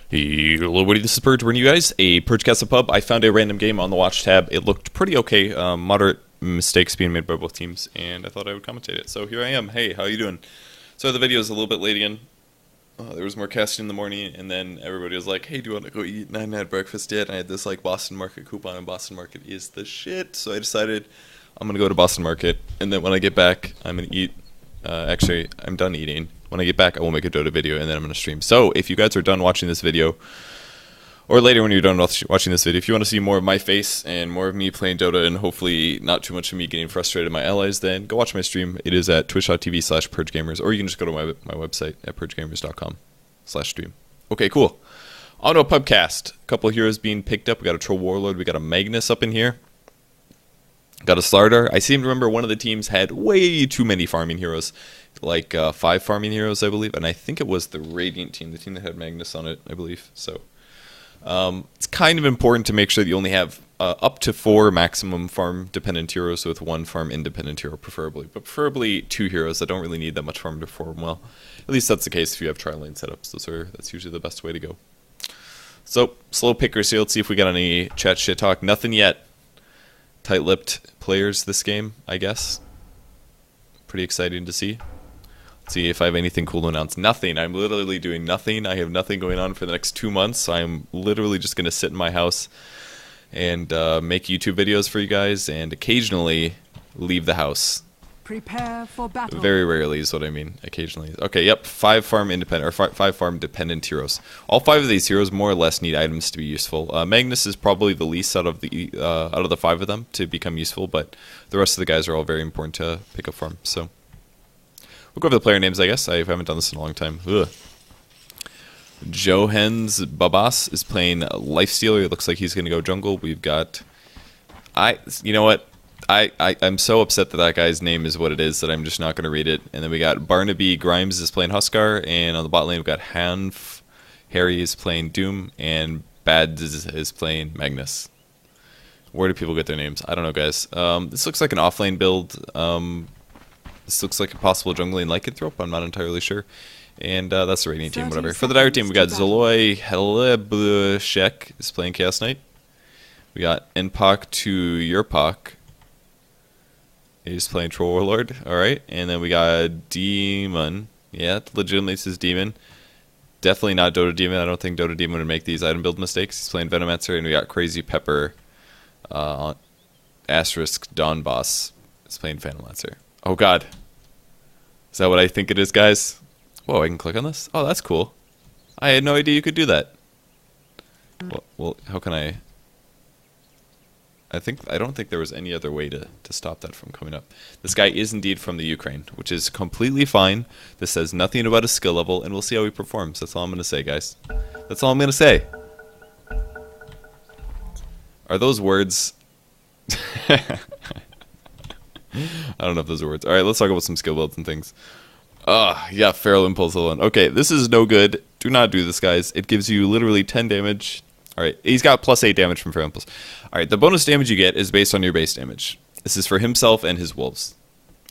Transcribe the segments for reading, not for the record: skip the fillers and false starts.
Hello, everybody. This is Purge bringing you guys a Purgecast of Pub. I found a random game on the watch tab. It looked pretty okay. Moderate mistakes being made by both teams, and I thought I would commentate it. So here I am. Hey, how you doing? So the video is a little bit late again. There was more casting in the morning, and then everybody was like, "Hey, do you want to go eat?" And I hadn't had breakfast yet. And I had this like Boston Market coupon, and Boston Market is the shit. So I decided I'm gonna go to Boston Market, and then when I get back, I'm gonna eat. Actually, I'm done eating. When I get back, I will make a Dota video, and then I'm going to stream. So, if you guys are done watching this video, or later when you're done watching this video, if you want to see more of my face and more of me playing Dota, and hopefully not too much of me getting frustrated at my allies, then go watch my stream. It is at twitch.tv/purgegamers, or you can just go to my website at purgegamers.com/stream. Okay, cool. On to a pubcast. A couple of heroes being picked up. We got a Troll Warlord. We got a Magnus up in here. Got a Slardar. I seem to remember one of the teams had way too many farming heroes. Like 5 farming heroes, I believe. And I think it was the Radiant team, the team that had Magnus on it, I believe. So it's kind of important to make sure that you only have up to 4 maximum farm-dependent heroes with 1 farm-independent hero, preferably. But preferably 2 heroes that don't really need that much farm to perform well. At least that's the case if you have tri-lane setups. That's usually the best way to go. So, slow pickers here. Let's see if we got any chat shit talk. Nothing yet. Tight-lipped players this game, I guess. Pretty exciting to see. Let's see if I have anything cool to announce. Nothing. I'm literally doing nothing. I have nothing going on for the next 2 months. I'm literally just going to sit in my house and make YouTube videos for you guys and occasionally leave the house. Prepare for battle. Very rarely is what I mean. Occasionally. Okay, yep. 5 farm independent or 5 farm dependent heroes. All 5 of these heroes more or less need items to be useful. Magnus is probably the least out of the 5 of them to become useful, but the rest of the guys are all very important to pick up farm. So we'll go over the player names, I guess. I haven't done this in a long time. Ugh. Johens Babas is playing Lifestealer. It looks like he's going to go jungle. We've got... You know what? I'm so upset that guy's name is what it is that I'm just not going to read it. And then we got Barnaby Grimes is playing Huskar, and on the bot lane we've got Hanf, Harry is playing Doom, and Bad is playing Magnus. Where do people get their names? I don't know, guys. This looks like an offlane build. This looks like a possible jungling lycanthrope. I'm not entirely sure. And that's the Radiant team, whatever. For the Dire team, we got Zoloy Helebushek is playing Chaos Knight. We got Npak to Yurpak. He's playing Troll Warlord, alright. And then we got Demon. Yeah, legitimately this is Demon. Definitely not Dota Demon. I don't think Dota Demon would make these item build mistakes. He's playing Venomancer. And we got Crazy Pepper. Asterisk Dawn Boss is playing Phantom Lancer. Oh god. Is that what I think it is, guys? Whoa, I can click on this? Oh, that's cool. I had no idea you could do that. Well, how can I... I don't think there was any other way to stop that from coming up. This guy is indeed from the Ukraine, which is completely fine. This says nothing about his skill level, and we'll see how he performs. That's all I'm going to say, guys. That's all I'm going to say. Are those words... I don't know if those are words. Alright, let's talk about some skill builds and things. Yeah, Feral Impulse alone. Okay, this is no good. Do not do this, guys. It gives you literally 10 damage. Alright, he's got plus 8 damage from Feral Impulse. Alright, the bonus damage you get is based on your base damage. This is for himself and his wolves.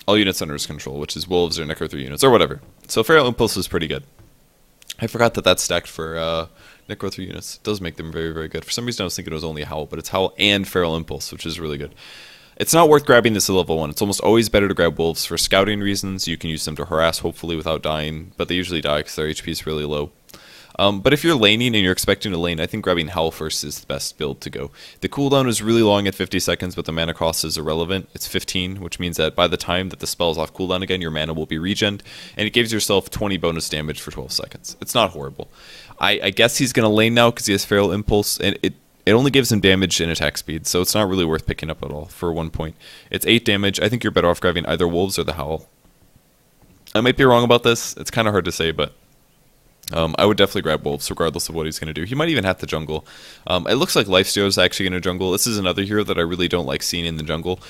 All units under his control, which is wolves or Necro 3 units, or whatever. So Feral Impulse is pretty good. I forgot that that's stacked for Necro 3 units. It does make them very, very good. For some reason I was thinking it was only Howl, but it's Howl and Feral Impulse, which is really good. It's not worth grabbing this at level 1. It's almost always better to grab wolves for scouting reasons. You can use them to harass, hopefully, without dying, but they usually die because their HP is really low. But if you're laning and you're expecting to lane, I think grabbing Howl first is the best build to go. The cooldown is really long at 50 seconds, but the mana cost is irrelevant. It's 15, which means that by the time that the spell is off cooldown again, your mana will be regened, and it gives yourself 20 bonus damage for 12 seconds. It's not horrible. I guess he's going to lane now because he has Feral Impulse, and it only gives him damage and attack speed, so it's not really worth picking up at all for 1 point. It's 8 damage. I think you're better off grabbing either Wolves or the Howl. I might be wrong about this. It's kind of hard to say, but I would definitely grab Wolves regardless of what he's going to do. He might even have to jungle. It looks like Lifestealer is actually going to jungle. This is another hero that I really don't like seeing in the jungle.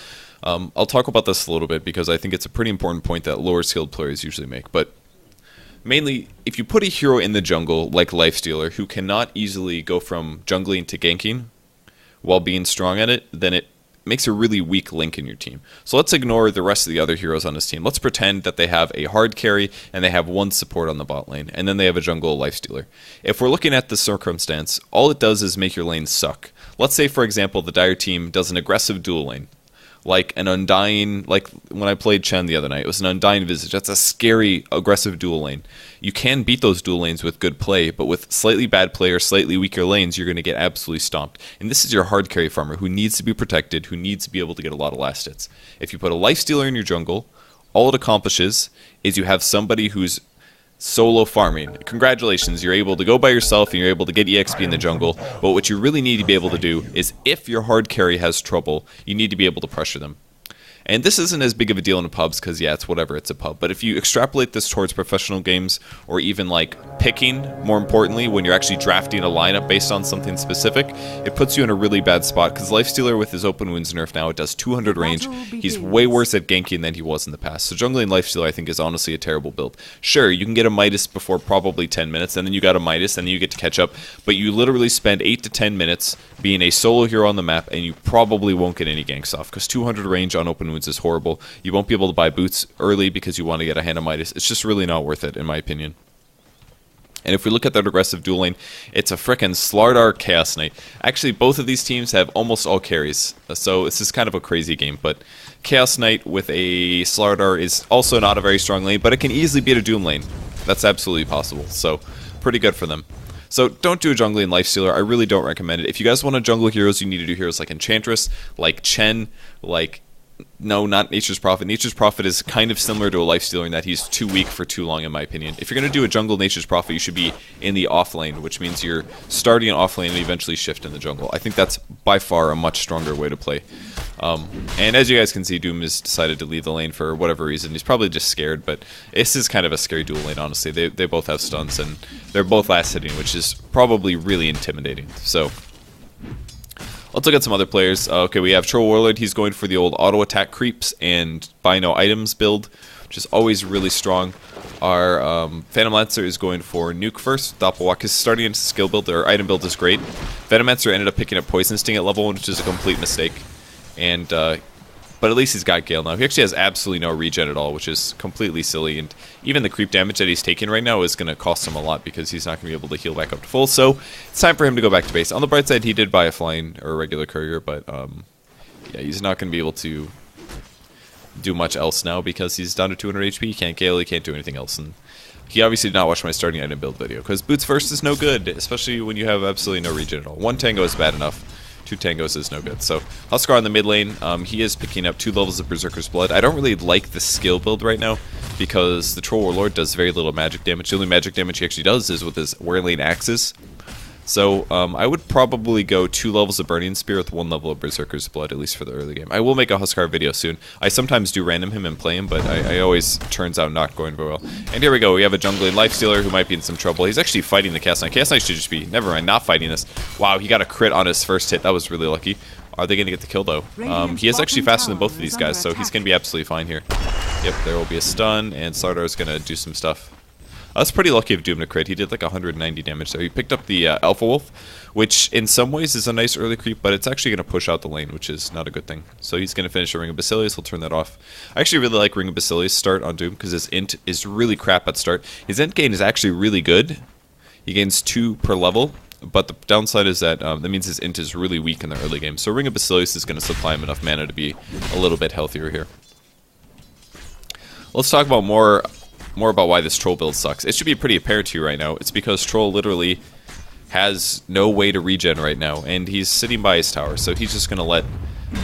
I'll talk about this a little bit because I think it's a pretty important point that lower skilled players usually make, but mainly, if you put a hero in the jungle like Lifestealer who cannot easily go from jungling to ganking while being strong at it, then it makes a really weak link in your team. So let's ignore the rest of the other heroes on his team. Let's pretend that they have a hard carry and they have one support on the bot lane, and then they have a jungle lifestealer. If we're looking at the circumstance, all it does is make your lane suck. Let's say, for example, the Dire team does an aggressive dual lane. Like an Undying, like when I played Chen the other night, it was an Undying Visage. That's a scary, aggressive dual lane. You can beat those dual lanes with good play, but with slightly bad play or slightly weaker lanes, you're going to get absolutely stomped. And this is your hard carry farmer who needs to be protected, who needs to be able to get a lot of last hits. If you put a lifestealer in your jungle, all it accomplishes is you have somebody who's solo farming. Congratulations, you're able to go by yourself and you're able to get EXP in the jungle, but what you really need to be able to do is if your hard carry has trouble, you need to be able to pressure them. And this isn't as big of a deal in pubs because, yeah, it's whatever, it's a pub. But if you extrapolate this towards professional games or even like picking, more importantly, when you're actually drafting a lineup based on something specific, it puts you in a really bad spot because Lifestealer with his open wounds nerf now, it does 200 range. He's way worse at ganking than he was in the past. So jungling Lifestealer I think is honestly a terrible build. Sure, you can get a Midas before probably 10 minutes, and then you got a Midas, and then you get to catch up, but you literally spend 8 to 10 minutes being a solo hero on the map, and you probably won't get any ganks off because 200 range on open wounds is horrible. You won't be able to buy boots early because you want to get a hand of Midas. It's just really not worth it, in my opinion. And if we look at that aggressive duel lane, it's a frickin' Slardar Chaos Knight. Actually, both of these teams have almost all carries, so this is kind of a crazy game. But Chaos Knight with a Slardar is also not a very strong lane, but it can easily beat a Doom lane. That's absolutely possible, so pretty good for them. So don't do a jungling Lifestealer. I really don't recommend it. If you guys want to jungle heroes, you need to do heroes like Enchantress, like Chen, like... No, not Nature's Prophet. Nature's Prophet is kind of similar to a Lifestealer in that he's too weak for too long, in my opinion. If you're going to do a jungle Nature's Prophet, you should be in the off lane, which means you're starting off lane and eventually shift in the jungle. I think that's by far a much stronger way to play. And as you guys can see, Doom has decided to leave the lane for whatever reason. He's probably just scared, but this is kind of a scary dual lane, honestly. They both have stuns, and they're both last hitting, which is probably really intimidating. So... let's look at some other players. Okay, we have Troll Warlord. He's going for the old auto attack creeps and buy no items build, which is always really strong. Our Phantom Lancer is going for nuke first. Doppelwalk is starting into skill build. Or item build is great. Phantom Lancer ended up picking up Poison Sting at level 1, which is a complete mistake. And but at least he's got Gale now. He actually has absolutely no regen at all, which is completely silly. And even the creep damage that he's taking right now is going to cost him a lot because he's not going to be able to heal back up to full. So it's time for him to go back to base. On the bright side, he did buy a flying or a regular courier, but yeah, he's not going to be able to do much else now because he's down to 200 HP. He can't Gale, he can't do anything else. And he obviously did not watch my starting item build video because boots first is no good, especially when you have absolutely no regen at all. 1 tango is bad enough. 2 tangos is no good. So Huskar on the mid lane, he is picking up 2 levels of Berserker's Blood. I don't really like the skill build right now because the Troll Warlord does very little magic damage. The only magic damage he actually does is with his Wear Lane Axes. So I would probably go 2 levels of Burning Spear with 1 level of Berserker's Blood, at least for the early game. I will make a Huskar video soon. I sometimes do random him and play him, but I always turns out not going very well. And here we go, we have a jungling Lifestealer who might be in some trouble. He's actually fighting the Chaos Knight. Chaos Knight should just be, never mind, not fighting this. Wow, he got a crit on his first hit. That was really lucky. Are they going to get the kill, though? He is actually faster than both of these guys, so he's going to be absolutely fine here. Yep, there will be a stun, and Slardar is going to do some stuff. I was pretty lucky of Doom to crit. He did like 190 damage there. He picked up the Alpha Wolf, which in some ways is a nice early creep, but it's actually going to push out the lane, which is not a good thing. So he's going to finish a Ring of Basilius. He'll turn that off. I actually really like Ring of Basilius start on Doom because his int is really crap at start. His int gain is actually really good. He gains 2 per level, but the downside is that that means his int is really weak in the early game. So Ring of Basilius is going to supply him enough mana to be a little bit healthier here. Let's talk about more about why this Troll build sucks. It should be pretty apparent to you right now. It's because Troll literally has no way to regen right now, and he's sitting by his tower, so he's just going to let,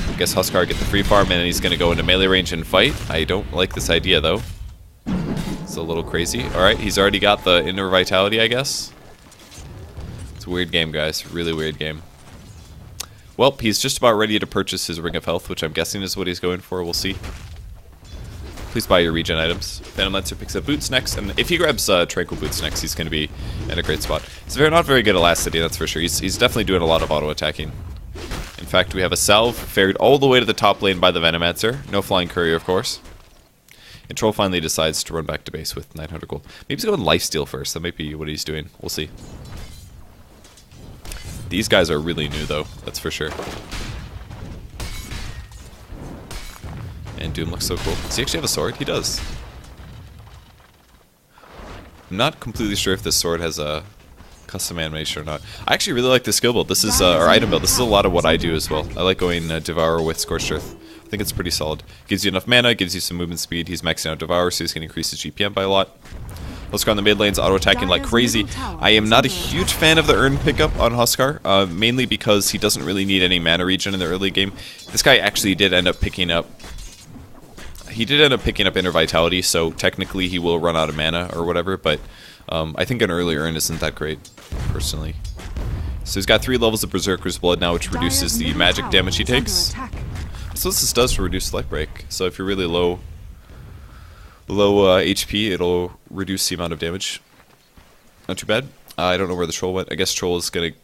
I guess, Huskar get the free farm, and he's going to go into melee range and fight. I don't like this idea, though. It's a little crazy. Alright, he's already got the Inner Vitality, I guess. It's a weird game, guys. Really weird game. Well, he's just about ready to purchase his Ring of Health, which I'm guessing is what he's going for. We'll see. Please buy your regen items. Phantom Lancer picks up Boots next, and if he grabs Tranquil Boots next, he's going to be in a great spot. He's not very good at last city, that's for sure. He's definitely doing a lot of auto-attacking. In fact, we have a Salve ferried all the way to the top lane by the Venomancer. No flying courier, of course. And Troll finally decides to run back to base with 900 gold. Maybe he's going Lifesteal first. That might be what he's doing. We'll see. These guys are really new, though. That's for sure. And Doom looks so cool. Does he actually have a sword? He does. I'm not completely sure if this sword has a custom animation or not. I actually really like this skill build. This is our item build. This is a lot of what I do as well. I like going Devour with Scorched Earth. I think it's pretty solid. Gives you enough mana, gives you some movement speed. He's maxing out Devour, so he's going to increase his GPM by a lot. Huskar on the mid lanes, auto-attacking like crazy. I am not a huge fan of the Urn pickup on Huskar, mainly because he doesn't really need any mana regen in the early game. This guy actually did end up picking up... He did end up picking up Inner Vitality, so technically he will run out of mana or whatever, but I think an early Urn isn't that great, personally. So he's got 3 levels of Berserker's Blood now, which reduces the magic damage he takes. So this does reduce Life Break, so if you're really low HP, it'll reduce the amount of damage. Not too bad. I don't know where the Troll went. I guess Troll is going to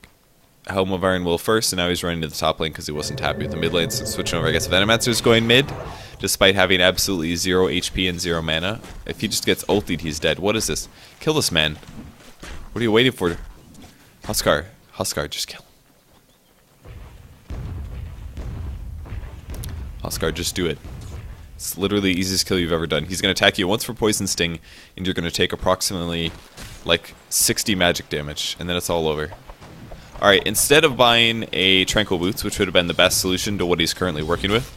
Helm of Iron Will first, and now he's running to the top lane because he wasn't happy with the mid lane, so switching over. I guess Venomancer's going mid, despite having absolutely 0 HP and 0 mana. If he just gets ultied, he's dead. What is this? Kill this man. What are you waiting for? Huskar, just kill him. Huskar, just do it. It's literally the easiest kill you've ever done. He's going to attack you once for Poison Sting, and you're going to take approximately, like, 60 magic damage, and then it's all over. Alright, instead of buying a Tranquil Boots, which would have been the best solution to what he's currently working with,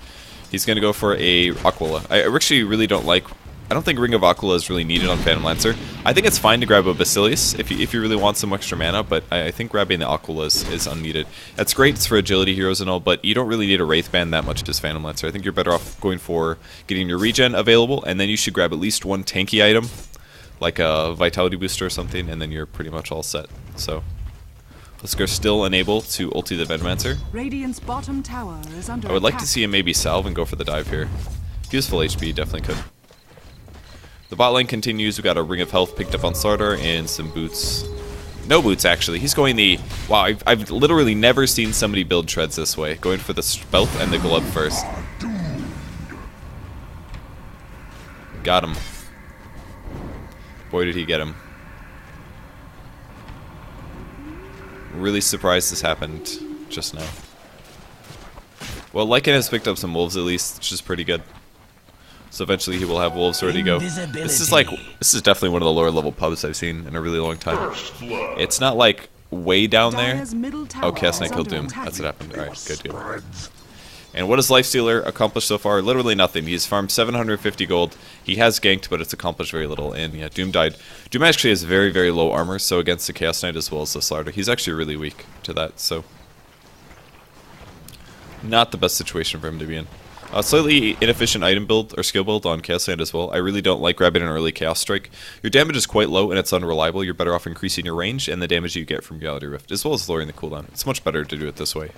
he's going to go for a Aquila. I actually really don't like... I don't think Ring of Aquila is really needed on Phantom Lancer. I think it's fine to grab a Basilius if you really want some extra mana, but I think grabbing the Aquila is unneeded. That's great, it's for agility heroes and all, but you don't really need a Wraith Band that much as Phantom Lancer. I think you're better off going for getting your regen available, and then you should grab at least one tanky item, like a Vitality Booster or something, and then you're pretty much all set. So, Huskar still unable to ulti the Venomancer. Radiant's bottom tower is under I would like to see him maybe salve and go for the dive here. If he was full HP, definitely could. The bot lane continues. We got a Ring of Health picked up on Slardar and some boots. No boots, actually. He's going the... Wow, I've literally never seen somebody build treads this way. Going for the Spelt and the Glove first. Got him. Boy, did he get him. Really surprised this happened just now. Well, Lycan has picked up some wolves at least, which is pretty good. So eventually he will have wolves ready to go. This is definitely one of the lower level pubs I've seen in a really long time. It's not like way down there. Oh, Chaos Knight killed Doom. That's what happened. Alright, good deal. And what has Lifestealer accomplished so far? Literally nothing. He's farmed 750 gold. He has ganked, but it's accomplished very little. And yeah, Doom died. Doom actually has very, very low armor, so against the Chaos Knight as well as the Slardar, he's actually really weak to that, so... Not the best situation for him to be in. Slightly inefficient item build, or skill build on Chaos Knight as well. I really don't like grabbing an early Chaos Strike. Your damage is quite low and it's unreliable. You're better off increasing your range and the damage you get from Reality Rift, as well as lowering the cooldown. It's much better to do it this way.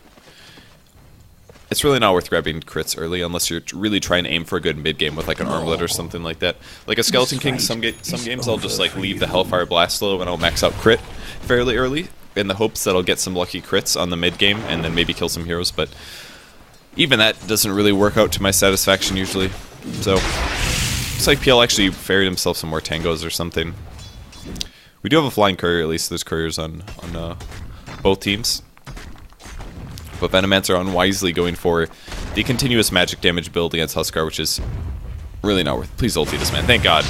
It's really not worth grabbing crits early unless you're really trying to aim for a good mid game with like an Armlet or something like that. Like a Skeleton King, some games I'll just like leave the Hellfire Blast low and I'll max out crit fairly early in the hopes that I'll get some lucky crits on the mid game and then maybe kill some heroes, but even that doesn't really work out to my satisfaction usually. So, looks like PL actually ferried himself some more tangos or something. We do have a flying courier, at least there's couriers on both teams. But Venomancer unwisely going for the continuous magic damage build against Huskar, which is really not worth. Please ulti this man, thank god.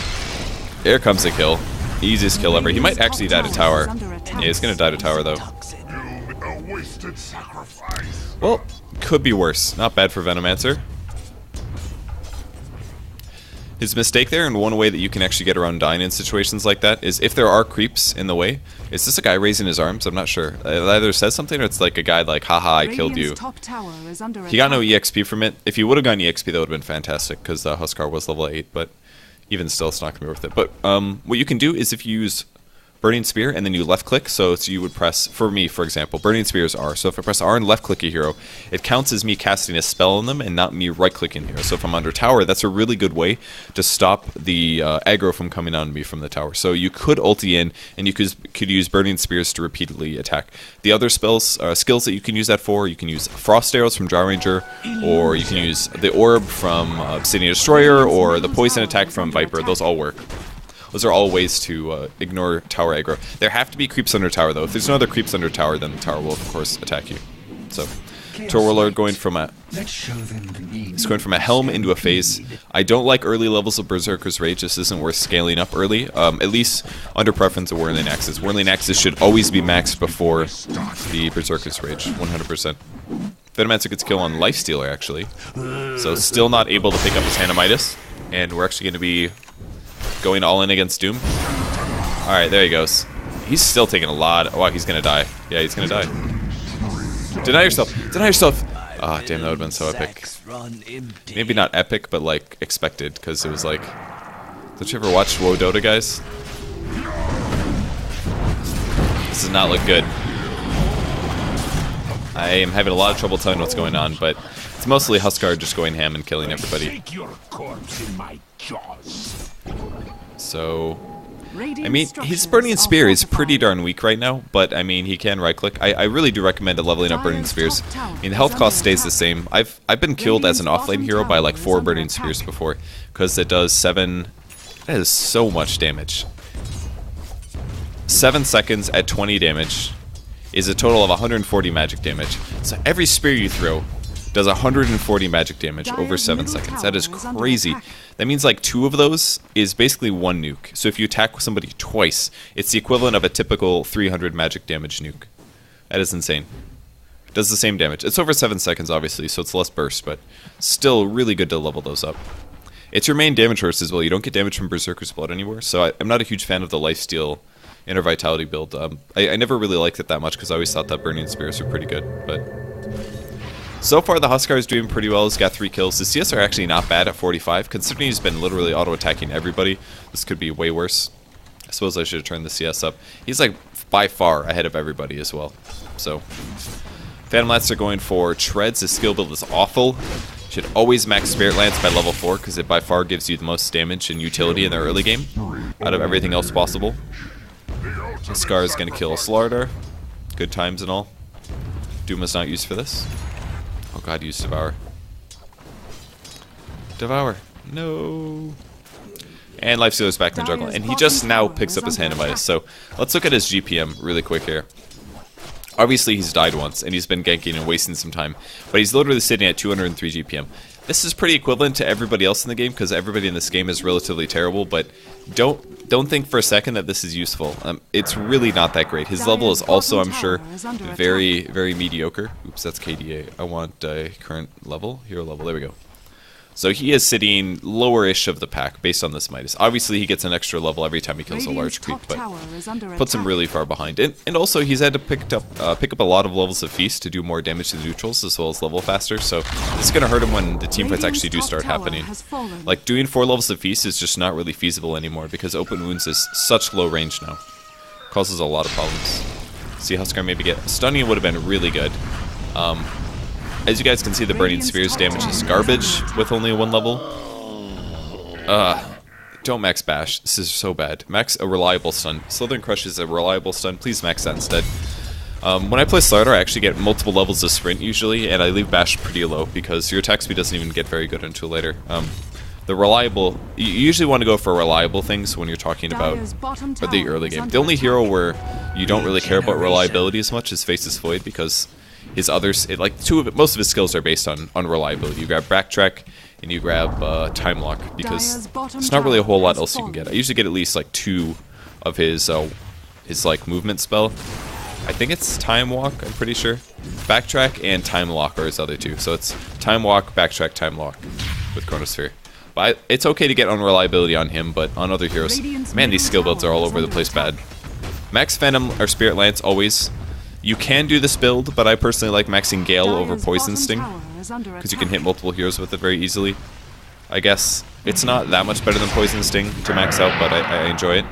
Here comes the kill. Easiest kill ever. He might actually die to tower. Yeah, he's gonna die to tower though. Well, could be worse. Not bad for Venomancer. His mistake there, and one way that you can actually get around dying in situations like that, is if there are creeps in the way. Is this a guy raising his arms? I'm not sure. It either says something or it's like a guy like, haha, I killed you. He got no EXP from it. If he would have gotten EXP, that would have been fantastic, because Huskar was level 8, but even still, it's not going to be worth it. But what you can do is if you use Burning Spear and then you left click, so you would press, for me for example, Burning Spear is R, so if I press R and left click a hero, it counts as me casting a spell on them and not me right clicking here. So if I'm under tower, that's a really good way to stop the aggro from coming on me from the tower. So you could ulti in and you could use Burning Spears to repeatedly attack. The other skills that you can use that for, you can use Frost Arrows from Drow Ranger, or you can use the Orb from Obsidian Destroyer, or the Poison Attack from Viper. Those all work. Those are all ways to ignore tower aggro. There have to be creeps under tower, though. If there's no other creeps under tower, then the tower will, of course, attack you. So, to Warlord going from a helm into a phase. I don't like early levels of Berserker's Rage. This isn't worth scaling up early, at least under preference of Whirling Axes. Whirling Axes should always be maxed before the Berserker's Rage, 100%. Venomancer gets a kill on Lifestealer, actually. So still not able to pick up his Hanamitis, and we're actually going to be going all in against Doom. Alright, there he goes. He's still taking a lot. Wow, he's going to die. Yeah, he's going to die. Deny yourself! Deny yourself! Ah, oh, damn, that would have been so epic. Maybe not epic, but like expected, because it was like... Did you ever watch WoW Dota, guys? This does not look good. I am having a lot of trouble telling what's going on, but it's mostly Huskar just going ham and killing everybody. So... I mean, his Burning Spear is pretty darn weak right now, but I mean, he can right-click. I really do recommend leveling up Burning Spears. I mean, the health cost stays the same. I've been killed as an offlane hero by like 4 Burning Spears before, because it does 7... That is so much damage. 7 seconds at 20 damage is a total of 140 magic damage. So every spear you throw does 140 magic damage over 7 seconds. That is crazy. That means like 2 of those is basically 1 nuke. So if you attack somebody twice, it's the equivalent of a typical 300 magic damage nuke. That is insane. It does the same damage. It's over 7 seconds, obviously, so it's less burst, but still really good to level those up. It's your main damage burst as well. You don't get damage from Berserker's Blood anymore, so I'm not a huge fan of the Lifesteal Inner Vitality build. I never really liked it that much because I always thought that Burning Spears were pretty good, but... So far, the Huskar is doing pretty well. He's got 3 kills. The CS are actually not bad at 45. Considering he's been literally auto-attacking everybody, this could be way worse. I suppose I should have turned the CS up. He's like by far ahead of everybody as well. So, Phantom Lance are going for Treads. His skill build is awful. Should always max Spirit Lance by level 4 because it by far gives you the most damage and utility in the early game out of everything else possible. Huskar is going to kill Slardar. Good times and all. Doom is not used for this. Oh god, use Devour. Devour. No. And Lifestealer's back in the jungle. And he just now picks up his Hanamitis. So let's look at his GPM really quick here. Obviously he's died once and he's been ganking and wasting some time. But he's literally sitting at 203 GPM. This is pretty equivalent to everybody else in the game because everybody in this game is relatively terrible, but don't think for a second that this is useful. It's really not that great. His level is also, I'm sure, very, very mediocre. Oops, that's KDA. I want current level, hero level. There we go. So he is sitting lower-ish of the pack based on this Midas. Obviously, he gets an extra level every time he kills a large creep, but puts him really far behind. And also, he's had to pick up a lot of levels of Feast to do more damage to the neutrals, as well as level faster, so it's going to hurt him when the teamfights actually do start happening. Like, doing 4 levels of Feast is just not really feasible anymore, because Open Wounds is such low range now. Causes a lot of problems. See, Huskar maybe get... Stunning would have been really good. As you guys can see, the Burning Spears damage is garbage with only 1 level. Don't max Bash. This is so bad. Max a reliable stun. Slithering Crush is a reliable stun. Please max that instead. When I play Slardar, I actually get multiple levels of Sprint usually, and I leave Bash pretty low because your attack speed doesn't even get very good until later. The reliable... You usually want to go for reliable things when you're talking about the early game. The only hero where you don't really care about reliability as much is Faceless Void because... His others, most of his skills are based on reliability. You grab Backtrack and you grab Time Lock because there's not really a whole lot else you can get. I usually get at least like 2 of his like movement spell. I think it's Time Walk. I'm pretty sure. Backtrack and Time Lock are his other 2. So it's Time Walk, Backtrack, Time Lock with Chronosphere. But it's okay to get unreliability on him, but on other heroes, man, these skill builds are all over the place bad. Max Phantom or Spirit Lance always. You can do this build, but I personally like maxing Gale over Poison Sting, because you can hit multiple heroes with it very easily. I guess it's not that much better than Poison Sting to max out, but I enjoy it.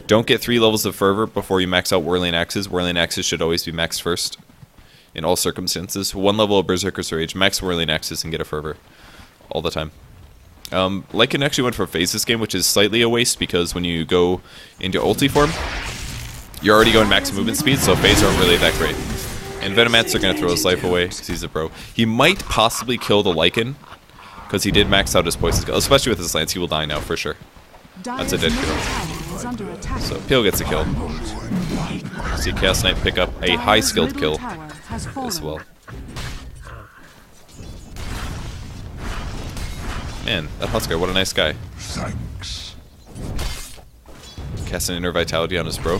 Don't get 3 levels of Fervor before you max out Whirling Axes. Whirling Axes should always be maxed first, in all circumstances. 1 level of Berserker's Rage, max Whirling Axes and get a Fervor, all the time. Lycan actually went for Phase this game, which is slightly a waste, because when you go into ulti form, you're already going max movement speed, so Phase aren't really that great. And Venomancer are going to throw his life away, because he's a pro. He might possibly kill the Lycan, because he did max out his poison skill. Especially with his lance, he will die now, for sure. That's a dead kill. So Peel gets a kill. See Chaos Knight pick up a high skilled kill as well. Man, that Huskar, what a nice guy. Thanks. Cast an Inner Vitality on his bro.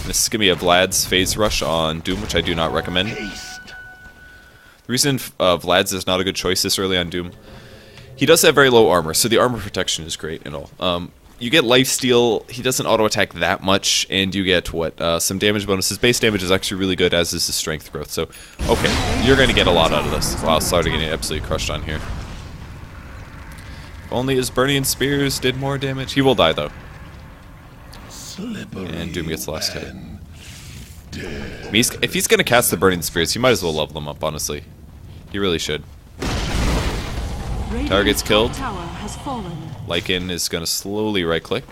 This is going to be a Vlad's Phase Rush on Doom, which I do not recommend. The reason Vlad's is not a good choice this early on Doom, he does have very low armor, so the armor protection is great and all. You get lifesteal, he doesn't auto-attack that much, and you get, some damage bonuses. Base damage is actually really good, as is his strength growth, so, okay, you're going to get a lot out of this. Wow, starting getting absolutely crushed on here. If only his Burning Spears did more damage. He will die, though. And Doom gets the last hit. If he's going to cast the Burning Spears, he might as well level them up, honestly. He really should. Tower gets killed. Lycan is going to slowly right-click.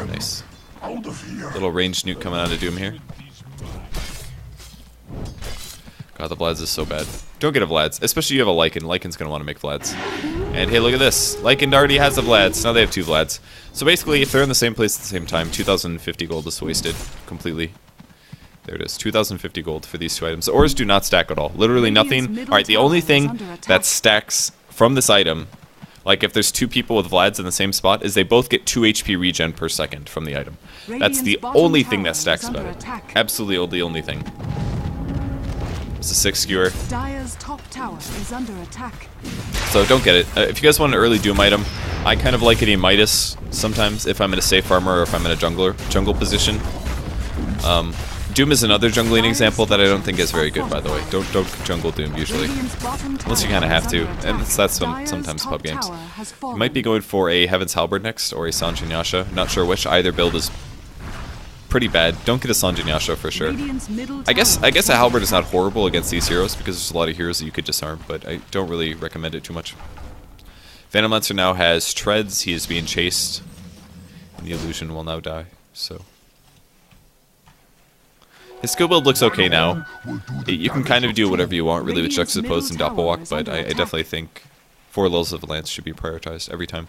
Nice. Little ranged nuke coming out of Doom here. God, the Vlads is so bad. Don't get a Vlads, especially if you have a Lycan. Lycan's going to want to make Vlads. And hey, look at this. Lycan already has a Vlads. Now they have 2 Vlads. So basically, if they're in the same place at the same time, 2,050 gold is wasted completely. There it is, 2,050 gold for these 2 items. The ores do not stack at all. Literally nothing. Alright, the only thing that stacks from this item, like if there's 2 people with Vlads in the same spot, is they both get 2 HP regen per second from the item. That's the only thing that stacks about it. Absolutely the only thing. It's a 6 skewer. Dire's top tower is under attack. So don't get it. If you guys want an early Doom item, I kind of like getting Midas sometimes if I'm in a safe armor or if I'm in a jungle position. Doom is another jungling example that I don't think is very good, by the way. Don't jungle Doom usually, unless you kind of have to, and that's sometimes pub games. You might be going for a Heaven's Halberd next or a Sanjin Yasha. Not sure which. Either build is pretty bad. Don't get a Sanjin Yasha for sure. I guess a Halberd is not horrible against these heroes because there's a lot of heroes that you could disarm, but I don't really recommend it too much. Phantom Lancer now has treads. He is being chased, and the illusion will now die. So. His skill build looks okay now. You can kind of do whatever you want really with Juxtapose and Doppelwalk, but I definitely think 4 levels of Lance should be prioritized every time.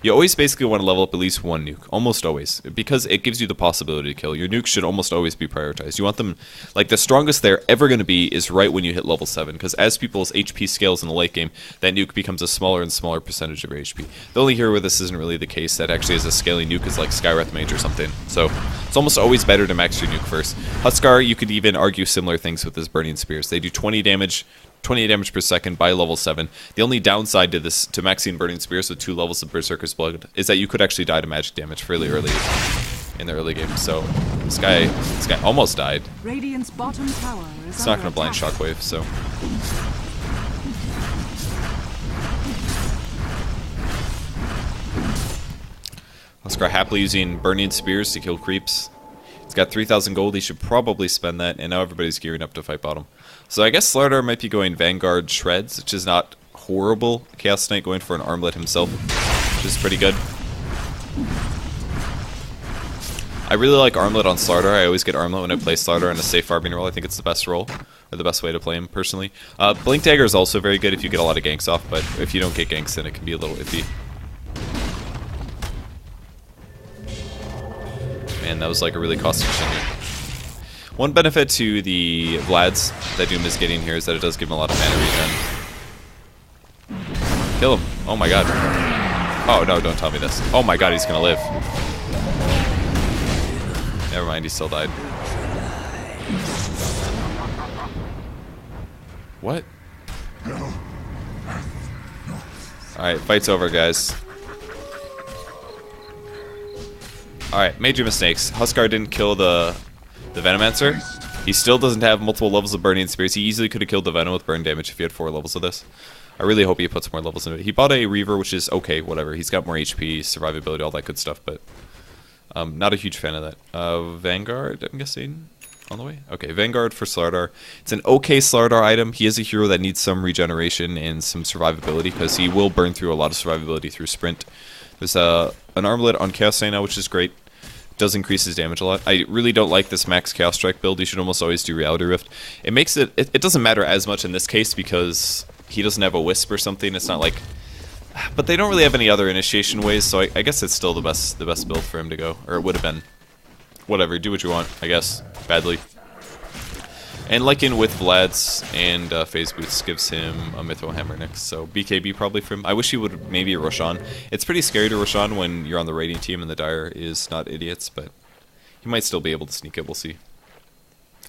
You always basically want to level up at least 1 nuke, almost always, because it gives you the possibility to kill. Your nukes should almost always be prioritized. You want them, like the strongest they're ever going to be is right when you hit level 7, because as people's HP scales in the late game, that nuke becomes a smaller and smaller percentage of your HP. The only hero where this isn't really the case that actually is a scaling nuke is like Skywrath Mage or something. So it's almost always better to max your nuke first. Huskar, you could even argue similar things with his Burning Spears. They do 20 damage per second by level 7. The only downside to this, to maxing Burning Spears with 2 levels of Berserker's Blood, is that you could actually die to magic damage fairly early in the early game. So this guy almost died. Radiant's bottom tower is It's not going to blind Shockwave, so. Huskar happily using Burning Spears to kill creeps. He's got 3,000 gold. He should probably spend that, and now everybody's gearing up to fight bottom. So I guess Slardar might be going Vanguard Shreds, which is not horrible. Chaos Knight going for an Armlet himself, which is pretty good. I really like Armlet on Slardar. I always get Armlet when I play Slardar in a safe farming role. I think it's the best role, or the best way to play him, personally. Blink Dagger is also very good if you get a lot of ganks off, but if you don't get ganks, then it can be a little iffy. Man, that was like a really costly Shinju. One benefit to the Vlads that Doom is getting here is that it does give him a lot of mana regen. Kill him. Oh my god. Oh no, don't tell me this. Oh my god, he's gonna live. Never mind, he still died. What? Alright, fight's over, guys. Alright, major mistakes. Huskar didn't kill the Venomancer. He still doesn't have multiple levels of Burning Spears. He easily could have killed the Venom with burn damage if he had 4 levels of this. I really hope he puts more levels into it. He bought a Reaver, which is okay, whatever. He's got more HP, survivability, all that good stuff, but not a huge fan of that. Vanguard, I'm guessing, on the way? Okay, Vanguard for Slardar. It's an okay Slardar item. He is a hero that needs some regeneration and some survivability, because he will burn through a lot of survivability through sprint. There's an Armlet on Chaos Knight now, which is great. Does increase his damage a lot. I really don't like this max Chaos Strike build. You should almost always do Reality Rift. It makes it doesn't matter as much in this case because he doesn't have a Wisp or something. It's not like, but they don't really have any other initiation ways, so I guess it's still the best build for him to go, or it would have been. Whatever, do what you want, I guess. Badly. And like in with Vlad's and Phase Boots gives him a Mytho Hammer next, so BKB probably for him. I wish he would maybe rush on. It's pretty scary to rush on when you're on the raiding team and the Dire is not idiots, but he might still be able to sneak it, we'll see.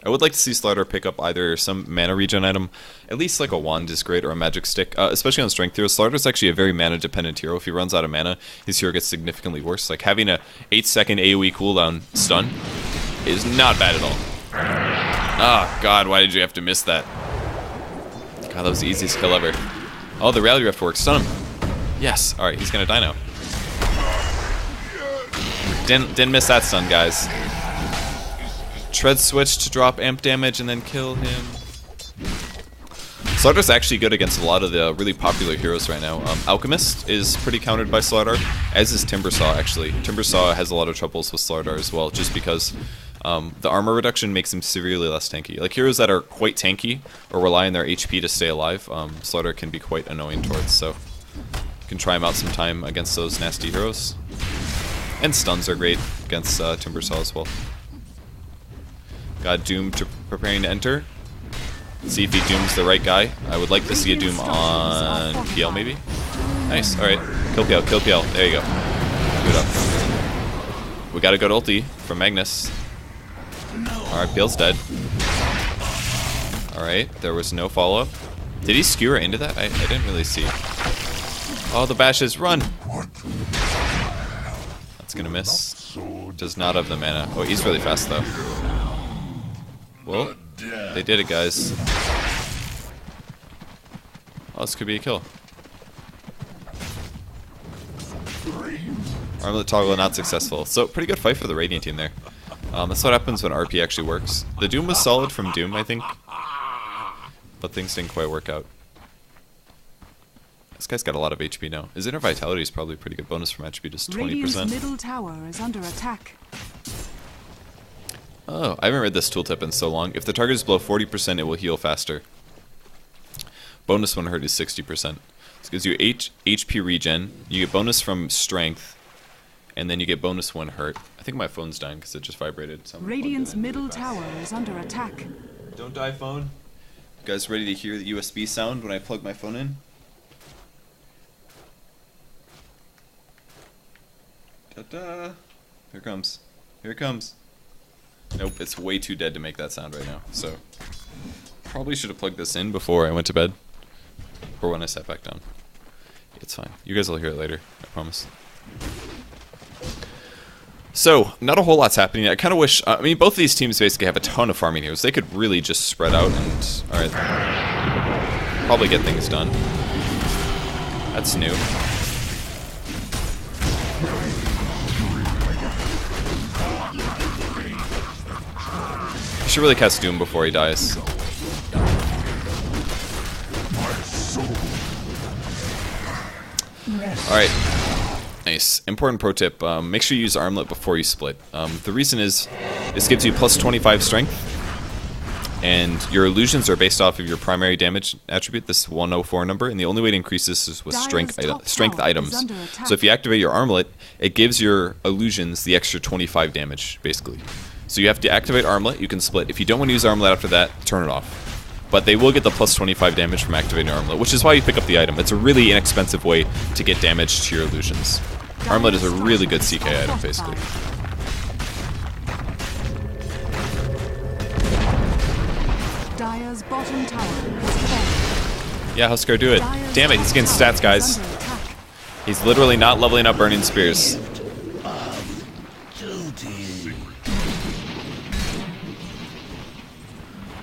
I would like to see Slider pick up either some mana regen item, at least like a wand is great, or a magic stick, especially on strength heroes. Slider's actually a very mana dependent hero. If he runs out of mana, his hero gets significantly worse. Like having a 8-second AoE cooldown stun is not bad at all. Ah, God, why did you have to miss that? God, that was the easiest kill ever. Oh, the Rally Rift works. Stun him. Yes. Alright, he's gonna die now. Didn't miss that stun, guys. Tread switch to drop amp damage and then kill him. Slider's actually good against a lot of the really popular heroes right now. Alchemist is pretty countered by Slider, as is Timbersaw actually. Timbersaw has a lot of troubles with Slider as well, just because the armor reduction makes him severely less tanky. Like heroes that are quite tanky or rely on their HP to stay alive, Slider can be quite annoying towards, so you can try him out sometime against those nasty heroes. And stuns are great against Timbersaw as well. Got Doom preparing to enter. See if he dooms the right guy. I would like to see a Doom on PL maybe. Nice, alright. Kill PL, kill PL. There you go. Good up. We got a good ulti from Magnus. Alright, PL's dead. Alright, there was no follow-up. Did he skewer into that? I didn't really see. Oh, the bashes, run! That's gonna miss. Does not have the mana. Oh, he's really fast though. Well, they did it, guys. Oh, this could be a kill. Armlet toggle not successful. So, pretty good fight for the Radiant team there. That's what happens when RP actually works. The Doom was solid from Doom, I think. But things didn't quite work out. This guy's got a lot of HP now. His inner vitality is probably a pretty good bonus from attribute, just 20%. Radiant's middle tower is under attack. Oh, I haven't read this tooltip in so long. If the target is below 40%, it will heal faster. Bonus when hurt is 60%. This gives you HP regen. You get bonus from strength, and then you get bonus when hurt. I think my phone's dying because it just vibrated. Radiant's middle tower is under attack. Don't die, phone. You guys ready to hear the USB sound when I plug my phone in? Ta-da! Here it comes. Here it comes. Nope, it's way too dead to make that sound right now, so probably should have plugged this in before I went to bed, or when I sat back down. It's fine. You guys will hear it later, I promise. So, not a whole lot's happening. I kind of wish, I mean, both of these teams basically have a ton of farming heroes. They could really just spread out and, alright, probably get things done. That's new. He should really cast Doom before he dies. Alright. Nice. Important pro tip. Make sure you use Armlet before you split. The reason is, this gives you plus 25 strength. And your illusions are based off of your primary damage attribute, this 104 number. And the only way to increase this is with strength items. So if you activate your Armlet, it gives your illusions the extra 25 damage, basically. So you have to activate Armlet, you can split. If you don't want to use Armlet after that, turn it off. But they will get the plus 25 damage from activating Armlet, which is why you pick up the item. It's a really inexpensive way to get damage to your illusions. Armlet is a really good CK item, basically. Dire's bottom tower has fallen. Yeah, Huskar, do it. Damn it, he's getting stats, guys. He's literally not leveling up Burning Spears.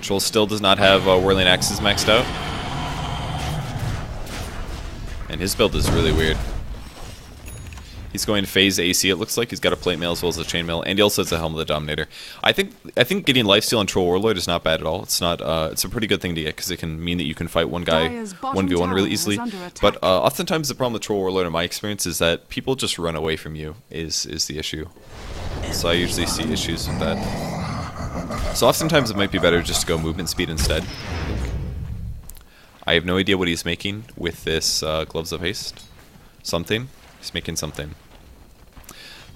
Troll still does not have Whirling Axes maxed out. And his build is really weird. He's going to phase AC, it looks like. He's got a plate mail as well as a chain mail, and he also has a Helm of the Dominator. I think getting Lifesteal on Troll Warlord is not bad at all. It's not. It's a pretty good thing to get because it can mean that you can fight one guy 1v1 really easily. But oftentimes the problem with Troll Warlord, in my experience, is that people just run away from you. Is the issue. So I usually see issues with that. So oftentimes it might be better just to go movement speed instead. I have no idea what he's making with this Gloves of Haste. Something. He's making something.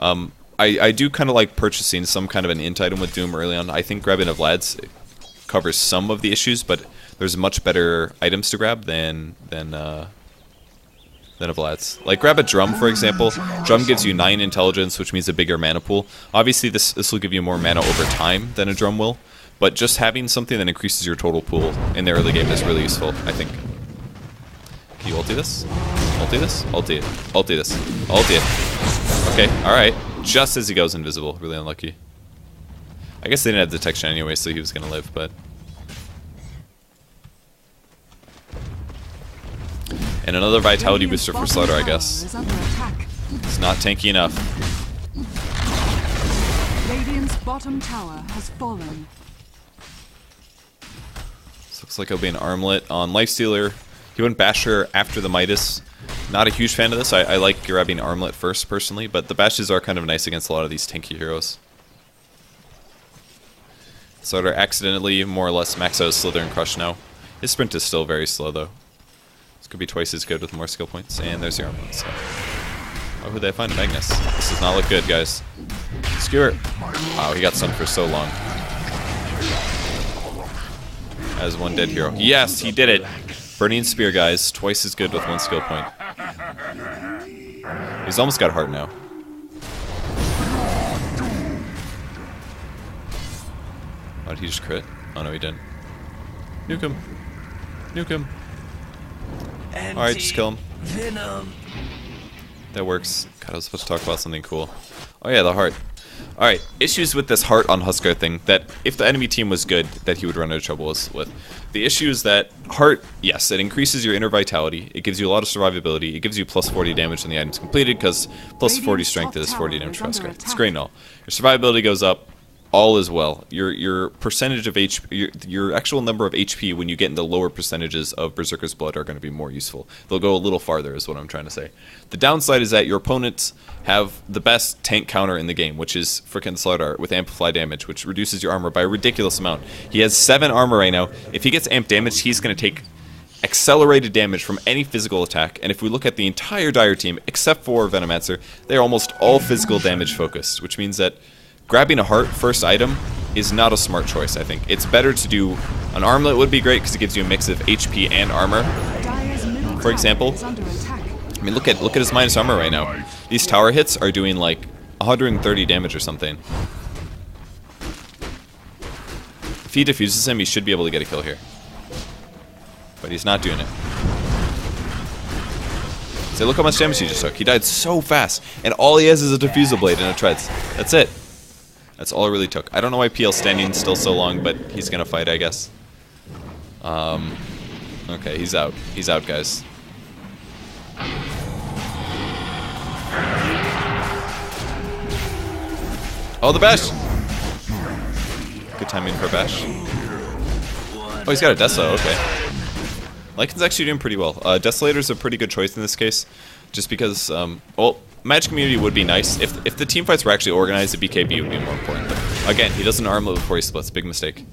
I do kind of like purchasing some kind of an int item with Doom early on. I think grabbing a Vlad's covers some of the issues, but there's much better items to grab than a Vlad's. Like grab a drum, for example. Drum gives you 9 intelligence, which means a bigger mana pool. Obviously, this will give you more mana over time than a drum will, but just having something that increases your total pool in the early game is really useful, I think. Can you ulti this? Ulti this? Ulti it. Ulti this. Ulti it. Okay, alright. Just as he goes invisible. Really unlucky. I guess they didn't have detection anyway, so he was going to live, but... And another vitality booster for Slaughter, I guess. It's not tanky enough. Radiant's bottom tower has fallen. This looks like it'll be an armlet on Lifestealer. He went Basher after the Midas. Not a huge fan of this. I like grabbing armlet first, personally, but the Bashes are kind of nice against a lot of these tanky heroes. Slaughter accidentally, more or less, max out Slither and Crush now. His sprint is still very slow, though. This could be twice as good with more skill points. And there's the armlet. So. Oh, who'd they find? Magnus. This does not look good, guys. Skewer. Wow, he got stunned for so long. As one dead hero. Yes, he did it! Burning Spear, guys. Twice as good with 1 skill point. He's almost got heart now. Oh, did he just crit? Oh, no, he didn't. Nuke him. Nuke him. Alright, just kill him. Venom. That works. God, I was supposed to talk about something cool. Oh yeah, the heart. Alright, issues with this heart on Huskar thing, that if the enemy team was good, that he would run into trouble with. The issue is that heart, yes, it increases your inner vitality, it gives you a lot of survivability, it gives you plus 40 damage when the item's completed, because plus 40 strength is 40 damage for Huskar. It's great and all. Your survivability goes up, all is well. Your percentage of HP, your actual number of HP when you get into lower percentages of Berserker's Blood are going to be more useful. They'll go a little farther, is what I'm trying to say. The downside is that your opponents have the best tank counter in the game, which is frickin' Slaughter with Amplify damage, which reduces your armor by a ridiculous amount. He has 7 armor right now. If he gets amp damage, he's going to take accelerated damage from any physical attack, and if we look at the entire Dire team, except for Venomancer, they're almost all physical damage focused, which means that grabbing a heart first item is not a smart choice, I think. It's better to do an armlet would be great because it gives you a mix of HP and armor. For example, I mean look at his minus armor right now. These tower hits are doing like 130 damage or something. If he defuses him, he should be able to get a kill here. But he's not doing it. So look how much damage he just took. He died so fast, and all he has is a diffusal blade and a treads. That's it. That's all it really took. I don't know why PL's standing still so long, but he's gonna fight, I guess. Okay, he's out. He's out, guys. Oh, the bash! Good timing for a bash. Oh, he's got a Desla, okay. Lycan's actually doing pretty well. Desolator's a pretty good choice in this case, just because, well, Magic Community would be nice. If the team fights were actually organized, the BKB would be more important. But again, he doesn't armlet before he splits. Big mistake.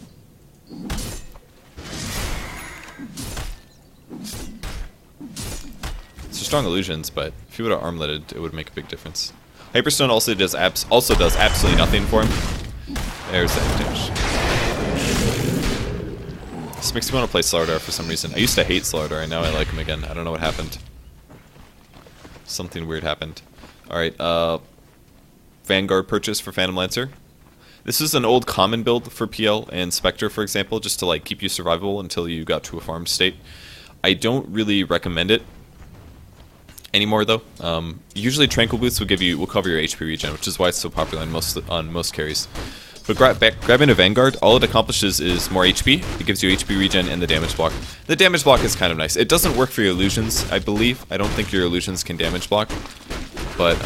It's strong illusions, but if he would have armletted, it would make a big difference. Hyperstone also does absolutely nothing for him. There's that damage. This makes me want to play Slardar for some reason. I used to hate Slardar, and now I like him again. I don't know what happened. Something weird happened. Alright, Vanguard purchase for Phantom Lancer. This is an old common build for PL and Spectre, for example, just to like keep you survivable until you got to a farm state. I don't really recommend it anymore, though. Usually Tranquil Boots will cover your HP regen, which is why it's so popular on most carries. But grabbing a Vanguard, all it accomplishes is more HP. It gives you HP regen and the damage block. The damage block is kind of nice. It doesn't work for your illusions, I believe. I don't think your illusions can damage block. But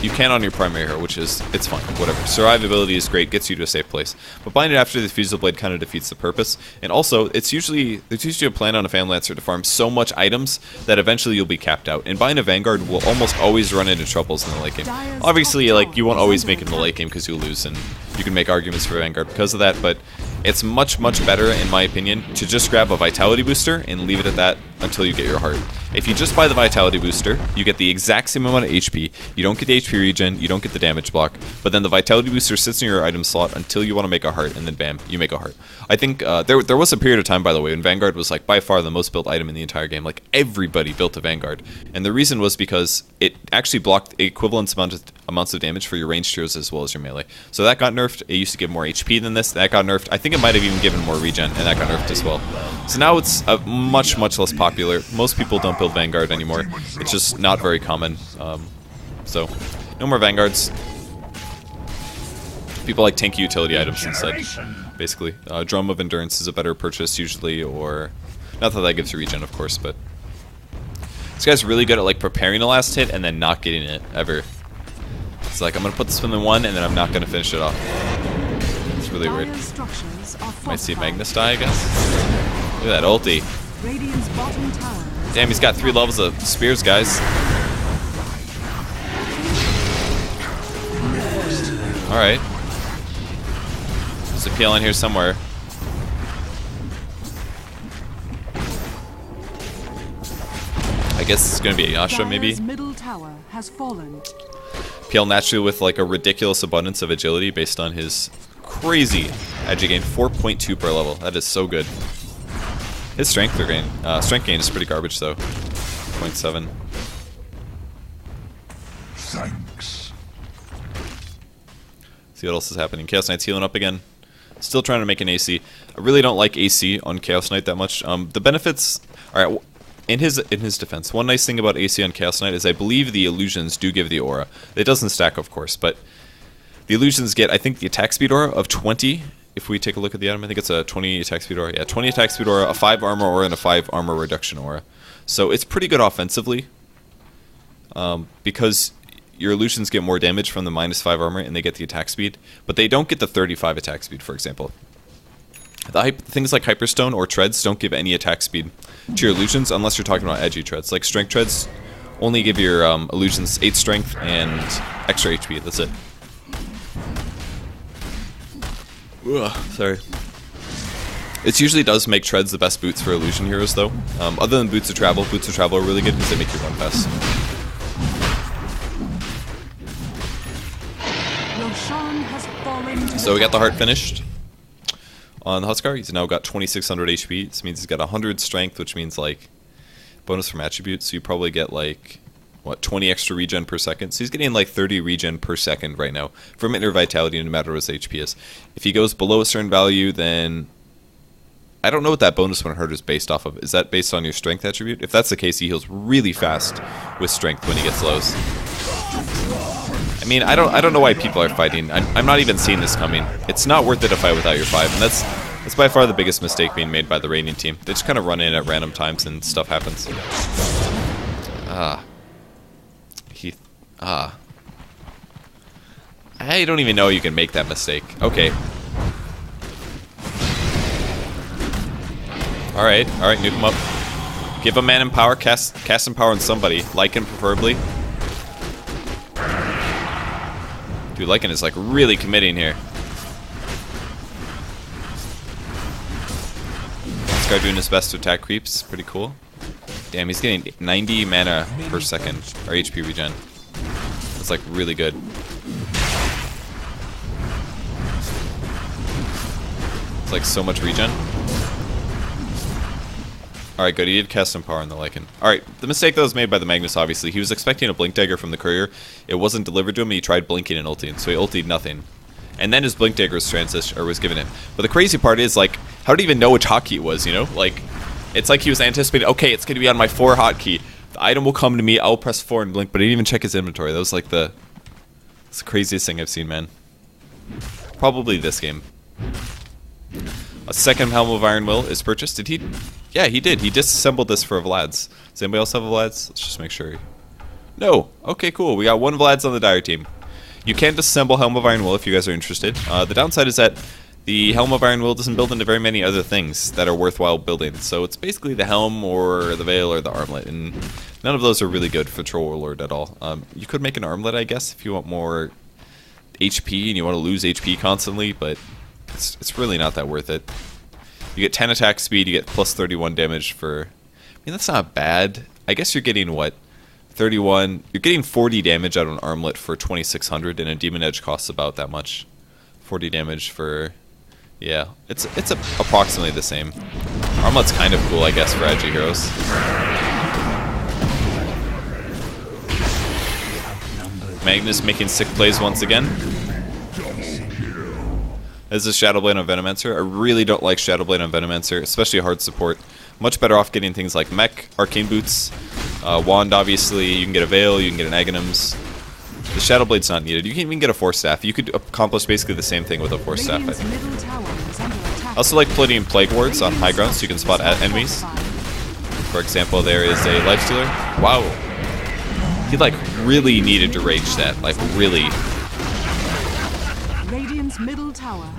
you can on your primary hero, which is, it's fine, whatever. Survivability is great, gets you to a safe place. But buying it after the Fusel Blade kind of defeats the purpose. And also, there's usually a plan on a Phantom Lancer to farm so much items that eventually you'll be capped out. And buying a Vanguard will almost always run into troubles in the late game. Obviously, like, you won't always make it in the late game because you'll lose, and you can make arguments for Vanguard because of that, but it's much, much better, in my opinion, to just grab a Vitality booster and leave it at that until you get your heart. If you just buy the vitality booster, you get the exact same amount of HP. You don't get the HP regen, you don't get the damage block, but then the vitality booster sits in your item slot until you want to make a heart, and then bam, you make a heart. I think there was a period of time, by the way, when Vanguard was like by far the most built item in the entire game. Like everybody built a Vanguard, and the reason was because it actually blocked equivalent amounts of damage for your ranged heroes as well as your melee. So that got nerfed. It used to give more HP than this. That got nerfed. I think it might have even given more regen, and that got nerfed as well. So now it's much less popular. Most people don't build Vanguard anymore. It's just not very common. So no more Vanguards. People like tanky utility items instead. Basically, Drum of Endurance is a better purchase usually, or not that gives you regen, of course, but this guy's really good at like preparing the last hit and then not getting it ever. It's like, I'm gonna put this one in one and then I'm not gonna finish it off. It's really weird. Might see Magnus die, I guess. Look at that ulti. Damn, he's got 3 levels of spears, guys. Alright. There's a PL in here somewhere. I guess it's gonna be a Yasha, maybe. Middle tower has fallen. PL naturally with like a ridiculous abundance of agility based on his crazy agi gain, 4.2 per level. That is so good. His strength gain is pretty garbage though. 0.7. Thanks. See what else is happening. Chaos Knight's healing up again. Still trying to make an AC. I really don't like AC on Chaos Knight that much. The benefits. All right. In his defense, one nice thing about AC on Chaos Knight is I believe the illusions do give the aura. It doesn't stack, of course, but the illusions get, I think, the attack speed aura of 20. If we take a look at the item, I think it's a 20 attack speed aura. Yeah, 20 attack speed aura, a 5 armor aura, and a 5 armor reduction aura. So it's pretty good offensively, because your illusions get more damage from the -5 armor, and they get the attack speed, but they don't get the 35 attack speed, for example. Things like Hyperstone or Treads don't give any attack speed to your illusions unless you're talking about edgy treads. Like Strength Treads only give your illusions 8 strength and extra HP. That's it. Ugh, sorry. It usually does make Treads the best boots for illusion heroes, though. Other than Boots of Travel are really good because they make you run fast. So we got the heart finished on the Huskar. He's now got 2600 HP. This means he's got 100 strength, which means like bonus from attributes. So you probably get like, what, 20 extra regen per second. So he's getting like 30 regen per second right now from inner vitality, no matter what his HP is. If he goes below a certain value, then I don't know what that bonus when hurt is based off of. Is that based on your strength attribute? If that's the case, he heals really fast with strength when he gets lows. I mean, I don't know why people are fighting. I'm not even seeing this coming. It's not worth it to fight without your 5, and that's by far the biggest mistake being made by the Radiant team. They just kind of run in at random times and stuff happens. I don't even know you can make that mistake. Okay. Alright, nuke him up. Give a man empower, cast empower on somebody. Lycan preferably. Dude, Lycan is like really committing here. This guy doing his best to attack creeps. Pretty cool. Damn, he's getting 90 mana per second, or HP regen. That's like really good. It's like so much regen. Alright, good. He did cast some power on the Lycan. Alright, the mistake that was made by the Magnus, obviously. He was expecting a Blink Dagger from the courier. It wasn't delivered to him, and he tried blinking and ulting, so he ultied nothing. And then his Blink Dagger was given him. But the crazy part is, like, how did he even know which hotkey it was, you know? Like, it's like he was anticipating, okay, it's going to be on my 4 hotkey. The item will come to me, I'll press 4 and blink, but he didn't even check his inventory. That was like that's the craziest thing I've seen, man. Probably this game. A second Helm of Iron Will is purchased. Did he? Yeah, he did. He disassembled this for a Vlad's. Does anybody else have a Vlad's? Let's just make sure. No. Okay, cool. We got 1 Vlad's on the Dire team. You can disassemble Helm of Iron Will if you guys are interested. The downside is that the Helm of Iron Will doesn't build into very many other things that are worthwhile building. So it's basically the Helm or the Veil or the Armlet, and none of those are really good for Troll Warlord at all. You could make an Armlet, I guess, if you want more HP and you want to lose HP constantly, but it's really not that worth it. You get 10 attack speed, you get plus 31 damage for mean, that's not bad. I guess you're getting, what, 31... You're getting 40 damage out of an armlet for 2,600, and a demon edge costs about that much. 40 damage for... Yeah, it's approximately the same. Armlet's kind of cool, I guess, for edgy heroes. Magnus making sick plays once again. This is Shadowblade on Venomancer. I really don't like Shadowblade on Venomancer, especially hard support. Much better off getting things like Mech, Arcane Boots, Wand, obviously. You can get a Veil, you can get an Aghanims. The Shadowblade's not needed. You can even get a Force Staff. You could accomplish basically the same thing with a Force Staff, I think. I also like putting Plague Wards on high ground so you can spot enemies. For example, there is a Lifestealer. Wow. He, like, really needed to rage that. Like, really.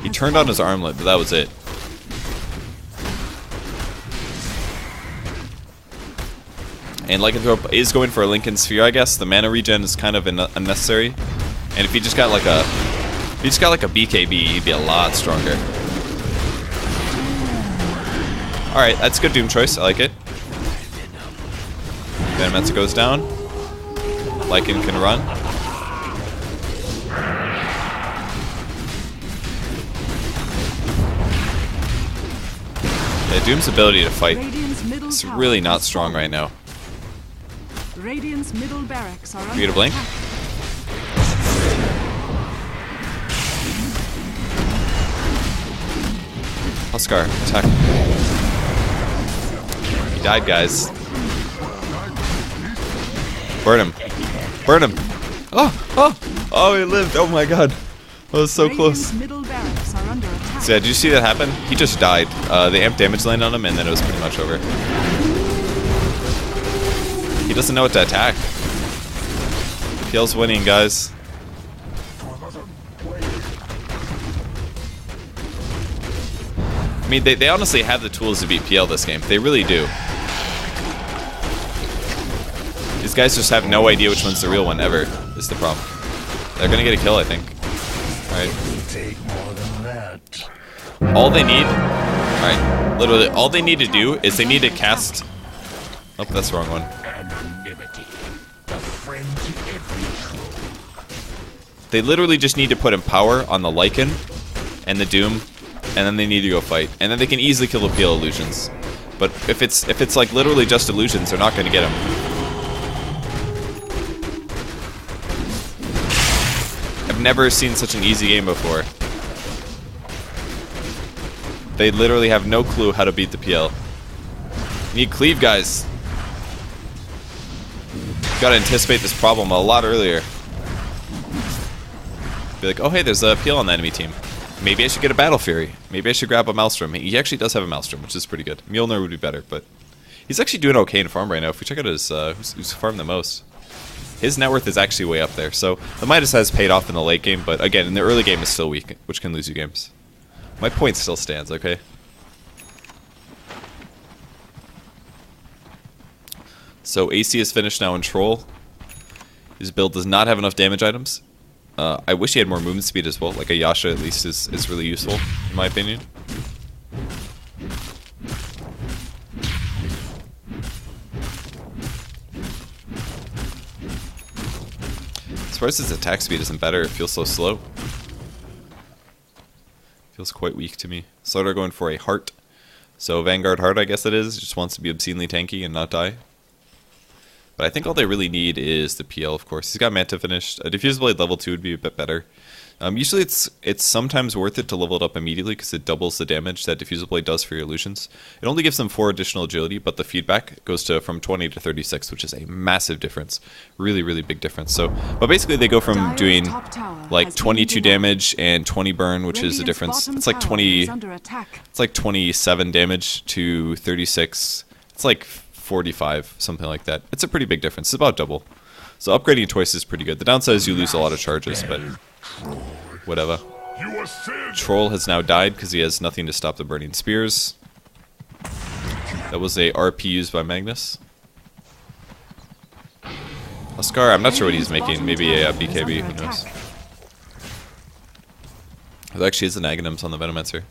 He turned on his armlet, but that was it. And Lycanthrope is going for a Lincoln Sphere, I guess. The mana regen is kind of unnecessary. And if he just got like a BKB, he'd be a lot stronger. Alright, that's a good Doom choice. I like it. Venomancer goes down. Lycan can run. Yeah, Doom's ability to fight is really not strong right now. Radiant's middle barracks are You get a blink? Huskar, attack. He died, guys. Burn him. Burn him. Oh, he lived. Oh my god. That was so close. So yeah, did you see that happen? He just died. The amp damage landed on him, and then it was pretty much over. He doesn't know what to attack. PL's winning, guys. I mean, they honestly have the tools to beat PL this game. They really do. These guys just have no idea which one's the real one ever, is the problem. They're gonna get a kill, I think. Alright. All they need... Alright, literally, all they need to do is they need to cast... Oh, that's the wrong one. They literally just need to put Empower on the Lycan and the Doom, and then they need to go fight. And then they can easily kill the PL illusions. But if it's like literally just illusions, they're not going to get them. I've never seen such an easy game before. They literally have no clue how to beat the PL. Need cleave, guys. Gotta anticipate this problem a lot earlier. Be like, oh hey, there's a PL on the enemy team. Maybe I should get a Battle Fury. Maybe I should grab a Maelstrom. He actually does have a Maelstrom, which is pretty good. Mjolnir would be better, but he's actually doing okay in farm right now. If we check out his who's farmed the most, his net worth is actually way up there. So the Midas has paid off in the late game, but again, in the early game is still weak, which can lose you games. My point still stands, okay? So AC is finished now in Troll. His build does not have enough damage items. I wish he had more movement speed as well. Like a Yasha at least is really useful, in my opinion. As far as his attack speed isn't better, it feels so slow. Feels quite weak to me. Slardar going for a Heart. So Vanguard Heart, I guess it is. Just wants to be obscenely tanky and not die. But I think all they really need is the PL, of course. He's got Manta finished. A Diffusal Blade level 2 would be a bit better. Usually it's sometimes worth it to level it up immediately because it doubles the damage that Diffusal Blade does for your illusions. It only gives them 4 additional agility, but the feedback goes from 20 to 36, which is a massive difference. Really, really big difference. But basically they go from doing like 22 damage and 20 burn, which is the difference. It's like 27 damage to 36. It's like 45, something like that. It's a pretty big difference. It's about double. So upgrading twice is pretty good. The downside is you lose a lot of charges, but whatever. Troll has now died because he has nothing to stop the burning spears. That was a RP used by Magnus. Huskar, I'm not sure what he's making. Maybe a BKB, who knows. There actually is an Aghanims on the Venomancer.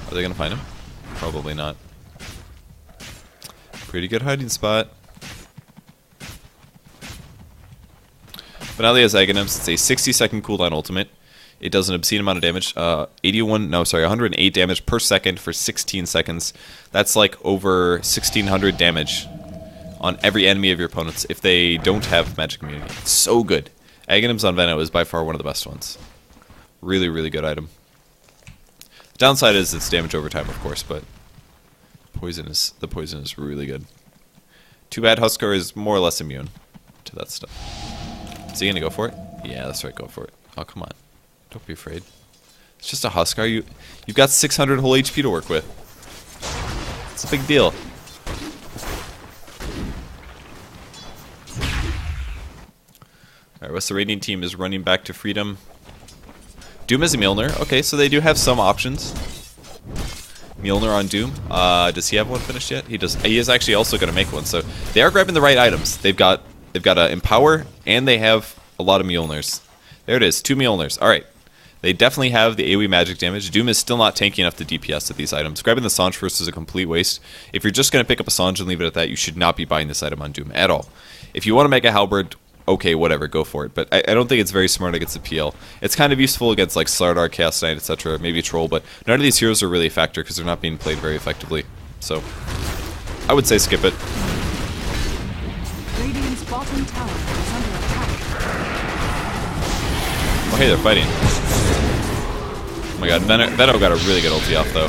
Are they going to find him? Probably not. Pretty good hiding spot. But now that he has Aghanims, it's a 60-second cooldown ultimate. It does an obscene amount of damage. 108 damage per second for 16 seconds. That's like over 1,600 damage on every enemy of your opponents if they don't have magic immunity. It's so good. Aghanims on Veno is by far one of the best ones. Really, really good item. The downside is its damage over time, of course, but the poison is really good. Too bad Huskar is more or less immune to that stuff. Is he gonna go for it? Yeah, that's right, go for it. Oh, come on. Don't be afraid. It's just a Huskar. You've got 600 whole HP to work with. It's a big deal. Alright, rest of the Radiant team is running back to freedom. Doom is a Mjolnir. Okay, so they do have some options. Mjolnir on Doom. Does he have one finished yet? He does. He is actually also going to make one. So they are grabbing the right items. They've got Empower, and they have a lot of Mjolnirs. There it is, 2 Mjolnirs. All right. They definitely have the AoE magic damage. Doom is still not tanky enough to DPS with these items. Grabbing the Sange first is a complete waste. If you're just going to pick up a Sange and leave it at that, you should not be buying this item on Doom at all. If you want to make a Halberd, okay, whatever, go for it. But I don't think it's very smart against the PL. It's kind of useful against like Slardar, Chaos Knight, etc., maybe Troll, but none of these heroes are really a factor because they're not being played very effectively. So I would say skip it. Radiant's bottom tower is under attack. Oh, hey, they're fighting. Oh my god, Veno got a really good ulti off, though.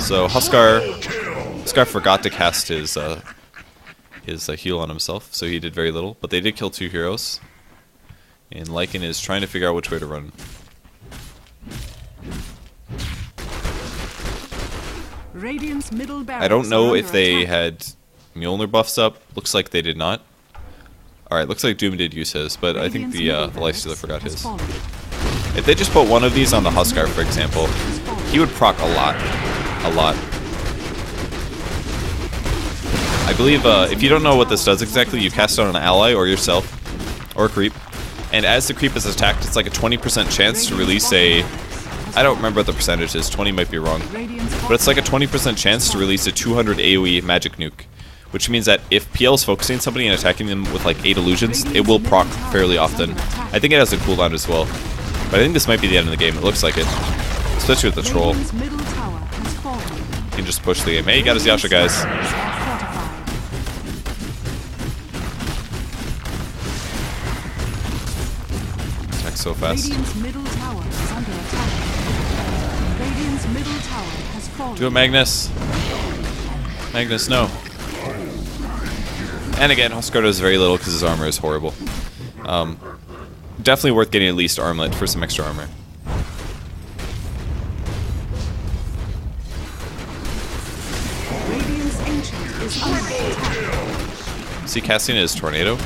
So Huskar forgot to cast his heal on himself, so he did very little. But they did kill 2 heroes. And Lycan is trying to figure out which way to run. Radiant's middle barracks I don't know are if under they attack. had Mjolnir buffs up. Looks like they did not. Alright, looks like Doom did use his, but I think the Lifestealer forgot his. If they just put one of these on the Huskar, for example, he would proc a lot. A lot. I believe, if you don't know what this does exactly, you cast it on an ally or yourself, or a creep, and as the creep is attacked, it's like a 20% chance to release a... I don't remember what the percentage is, 20 might be wrong, but it's like a 20% chance to release a 200 AoE magic nuke, which means that if PL is focusing somebody and attacking them with like 8 illusions, it will proc fairly often. I think it has a cooldown as well, but I think this might be the end of the game, it looks like it, especially with the troll. You can just push the game. Hey, he got his Yasha, guys. Attack so fast. Do it, Magnus. Magnus, no. And again, Huskar does very little because his armor is horrible. Definitely worth getting at least Armlet for some extra armor. Is he casting his Tornado?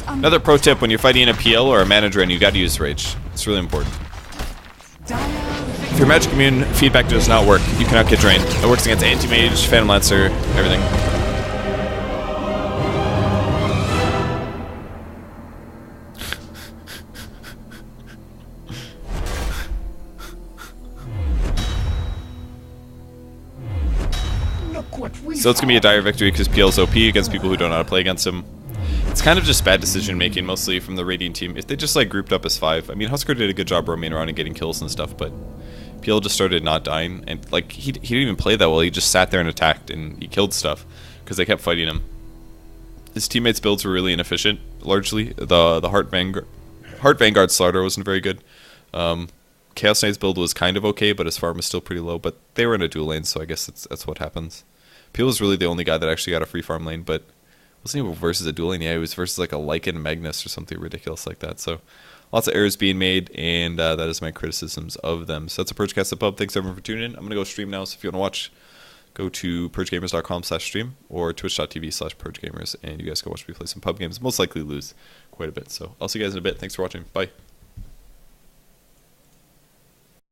Another pro tip, when you're fighting a PL or a manager and you gotta use Rage. It's really important. If your magic immune feedback does not work, you cannot get drained. It works against Anti-Mage, Phantom Lancer, everything. So it's going to be a dire victory because PL's OP against people who don't know how to play against him. It's kind of just bad decision making, mostly from the Radiant team. If they just like grouped up as 5, I mean, Huskar did a good job roaming around and getting kills and stuff, but PL just started not dying, and like he didn't even play that well. He just sat there and attacked, and he killed stuff because they kept fighting him. His teammates' builds were really inefficient, largely. The Heart Vanguard Slardar wasn't very good. Chaos Knight's build was kind of okay, but his farm was still pretty low. But they were in a dual lane, so I guess that's what happens. PL was really the only guy that actually got a free farm lane, but wasn't he versus a dual lane? Yeah, he was versus like a Lycan Magnus or something ridiculous like that. So lots of errors being made, and that is my criticisms of them. So that's a Purgecast the Pub. Thanks everyone for tuning in. I'm going to go stream now, so if you want to watch, go to purgegamers.com/stream or twitch.tv/purgegamers, and you guys can watch me play some pub games. Most likely lose quite a bit. So I'll see you guys in a bit. Thanks for watching. Bye.